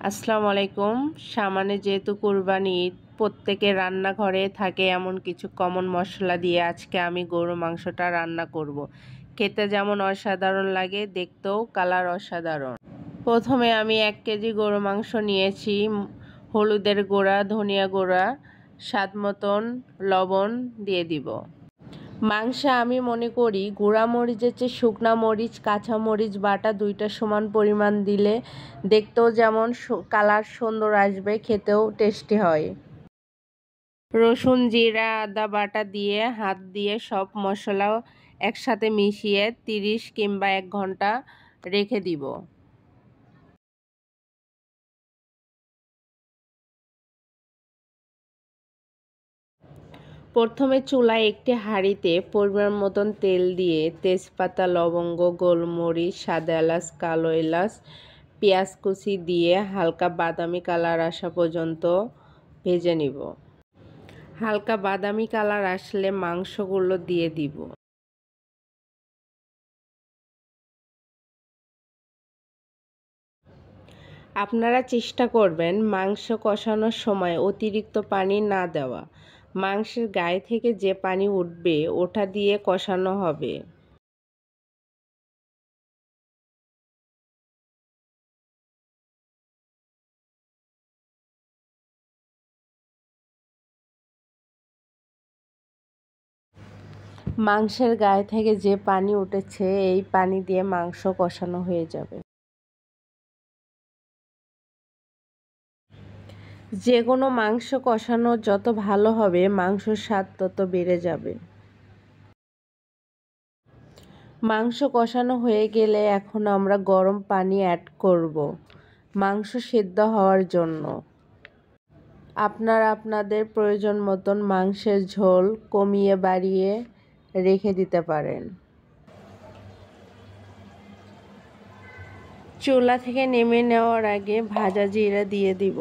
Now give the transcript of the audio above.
আসসালামু আলাইকুম। সামনে যেহেতু কুরবানি ঈদ, প্রত্যেকের রান্নাঘরে থাকে এমন কিছু কমন মশলা দিয়ে আজকে আমি গরু মাংসটা রান্না করব। খেতে যেমন অসাধারণ লাগে, দেখতেও কালার অসাধারণ। প্রথমে আমি 1 কেজি গরু মাংস নিয়েছি। হলুদের গুঁড়া, ধনিয়া গুঁড়া, স্বাদ মতন লবণ দিয়ে দিব। মাংসে আমি মনে করি গুঁড়া মরিচের চেয়ে শুকনা মরিচ, কাঁচা মরিচ বাটা দুইটা সমান পরিমাণ দিলে দেখতেও যেমন কালার সুন্দর আসবে, খেতেও টেস্টি হয়। রসুন, জিরা, আদা বাটা দিয়ে হাত দিয়ে সব মশলা একসাথে মিশিয়ে 30 কিংবা 1 ঘন্টা রেখে দিব। প্রথমে চুলায় একটি হাঁড়িতে পরিমাণ মতন তেল দিয়ে তেজপাতা, লবঙ্গ, গোলমরিচ, সাদা এলাচ, কালো এলাচ, পেঁয়াজ কুচি দিয়ে হালকা বাদামি কালার আসা পর্যন্ত ভেজে নিব। হালকা বাদামি কালার আসলে মাংসগুলো দিয়ে দিব। আপনারা চেষ্টা করবেন মাংস কষানোর সময় অতিরিক্ত পানি না দেওয়া। মাংসের গায়ে থেকে যে পানি উঠবে ওটা দিয়ে কষানো হবে। মাংসের গায়ে থেকে যে পানি উঠেছে এই পানি দিয়ে মাংস কষানো হয়ে যাবে। যে কোনো মাংস কষানো যত ভালো হবে মাংসর স্বাদ তত বেড়ে যাবে। মাংস কষানো হয়ে গেলে এখন আমরা গরম পানি অ্যাড করব মাংস সেদ্ধ হওয়ার জন্য। আপনারা আপনাদের প্রয়োজন মতন মাংসের ঝোল কমিয়ে বাড়িয়ে রেখে দিতে পারেন। চুলা থেকে নেমে নেওয়ার আগে ভাজা জিরা দিয়ে দিব।